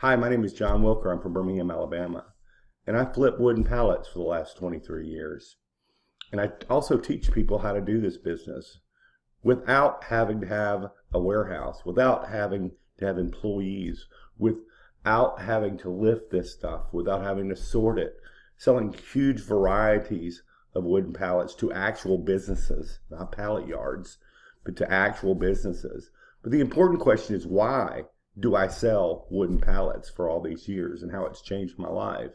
Hi, my name is John Wilker. I'm from Birmingham, Alabama, and I flip wooden pallets for the last 23 years. And I also teach people how to do this business without having to have a warehouse, without having to have employees, without having to lift this stuff, without having to sort it, selling huge varieties of wooden pallets to actual businesses, not pallet yards, but to actual businesses. But the important question is, why do I sell wooden pallets for all these years, and how it's changed my life?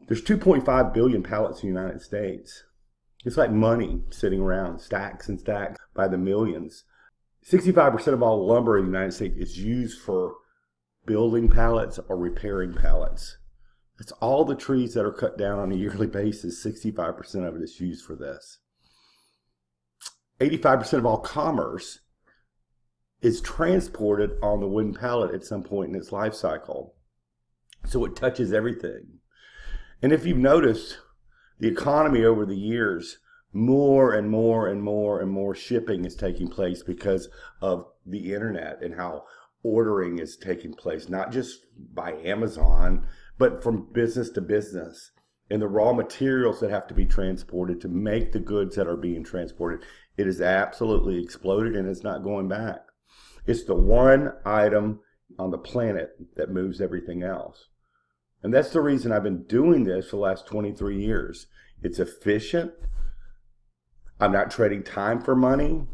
There's 2.5 billion pallets in the United States. It's like money sitting around, stacks and stacks by the millions. 65% of all lumber in the United States is used for building pallets or repairing pallets. That's all the trees that are cut down on a yearly basis. 65% of it is used for this. 85% of all commerce is transported on the wooden pallet at some point in its life cycle. So it touches everything. And if you've noticed, the economy over the years, more and more and more and more shipping is taking place because of the internet and how ordering is taking place, not just by Amazon, but from business to business. And the raw materials that have to be transported to make the goods that are being transported, it has absolutely exploded, and it's not going back. It's the one item on the planet that moves everything else. And that's the reason I've been doing this for the last 23 years. It's efficient. I'm not trading time for money.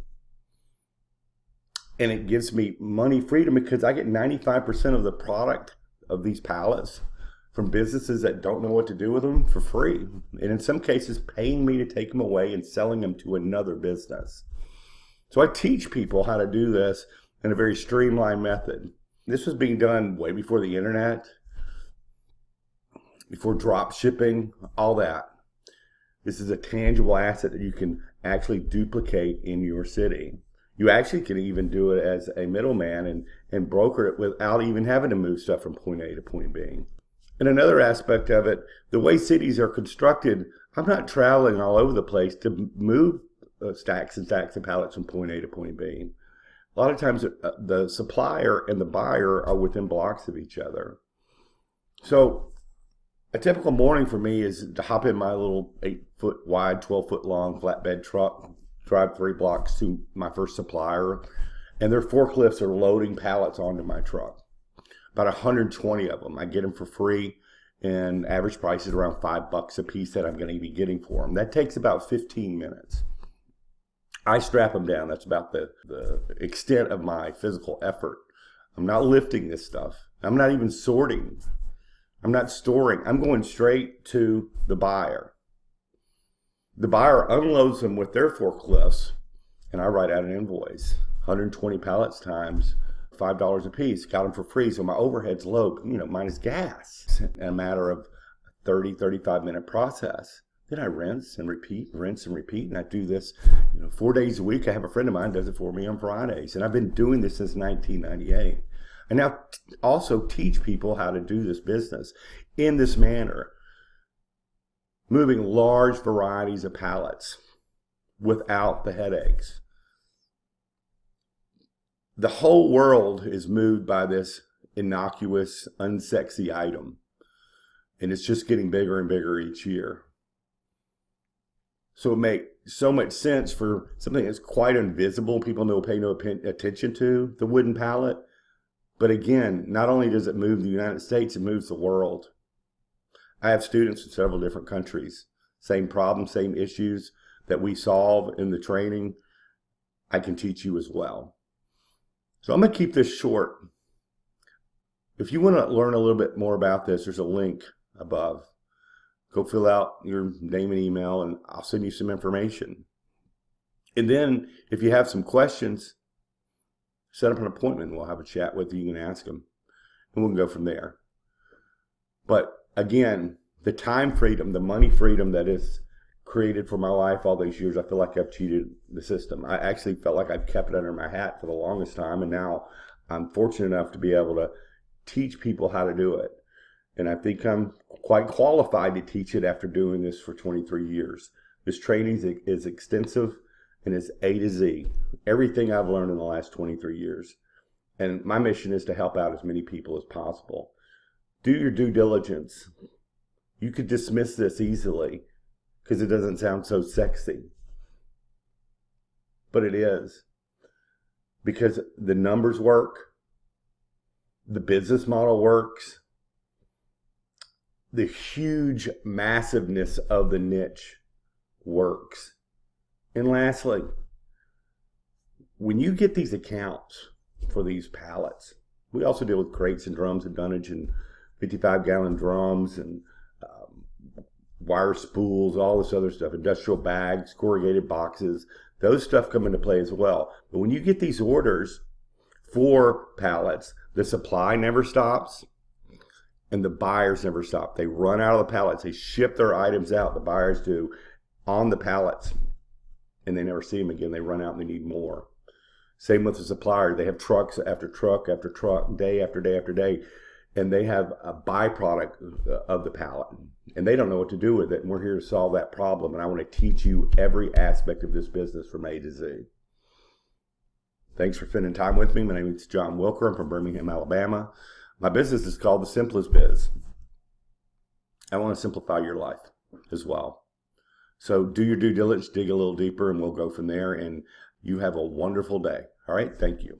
And it gives me money freedom because I get 95% of the product of these pallets from businesses that don't know what to do with them for free. And in some cases, paying me to take them away and selling them to another business. So I teach people how to do this in a very streamlined method. This was being done way before the internet, before drop shipping, all that. This is a tangible asset that you can actually duplicate in your city. You actually can even do it as a middleman and broker it without even having to move stuff from point A to point B. And another aspect of it, the way cities are constructed, I'm not traveling all over the place to move stacks and stacks of pallets from point A to point B. A lot of times the supplier and the buyer are within blocks of each other. So a typical morning for me is to hop in my little 8-foot wide, 12-foot long flatbed truck, drive 3 blocks to my first supplier, and their forklifts are loading pallets onto my truck. About 120 of them. I get them for free, and average price is around $5 a piece that I'm going to be getting for them. That takes about 15 minutes. I strap them down. That's about the extent of my physical effort. I'm not lifting this stuff. I'm not even sorting. I'm not storing. I'm going straight to the buyer. The buyer unloads them with their forklifts, and I write out an invoice. 120 pallets times $5 a piece. Got them for free, so my overhead's low, minus gas. In a matter of 30, 35-minute process. Then I rinse and repeat, and I do this 4 days a week. I have a friend of mine does it for me on Fridays, and I've been doing this since 1998. I now also teach people how to do this business in this manner, moving large varieties of pallets without the headaches. The whole world is moved by this innocuous, unsexy item, and it's just getting bigger and bigger each year. So it makes so much sense for something that's quite invisible, people pay no attention to, the wooden pallet. But again, not only does it move the United States, it moves the world. I have students in several different countries. Same problems, same issues that we solve in the training, I can teach you as well. So I'm going to keep this short. If you want to learn a little bit more about this, there's a link above. Go fill out your name and email, and I'll send you some information. And then if you have some questions, set up an appointment. We'll have a chat with you. You can ask them, and we'll go from there. But again, the time freedom, the money freedom that is created for my life all these years, I feel like I've cheated the system. I actually felt like I've kept it under my hat for the longest time, and now I'm fortunate enough to be able to teach people how to do it. And I think I'm quite qualified to teach it after doing this for 23 years. This training is extensive and it's A to Z. Everything I've learned in the last 23 years. And my mission is to help out as many people as possible. Do your due diligence. You could dismiss this easily because it doesn't sound so sexy. But it is. Because the numbers work. The business model works. The huge massiveness of the niche works. And lastly, when you get these accounts for these pallets, we also deal with crates and drums and dunnage and 55-gallon drums and wire spools, all this other stuff, industrial bags, corrugated boxes. Those stuff come into play as well. But when you get these orders for pallets, the supply never stops and the buyers never stop. They run out of the pallets. They ship their items out, the buyers do, on the pallets, and they never see them again. They run out and they need more. Same with the supplier. They have trucks after truck after truck, day after day after day, and they have a byproduct of the pallet, and they don't know what to do with it, and we're here to solve that problem, and I want to teach you every aspect of this business from A to Z. Thanks for spending time with me. My name is John Wilker. I'm from Birmingham, Alabama. My business is called The Simplest Biz. I want to simplify your life as well. So do your due diligence, dig a little deeper, and we'll go from there, and you have a wonderful day. All right, thank you.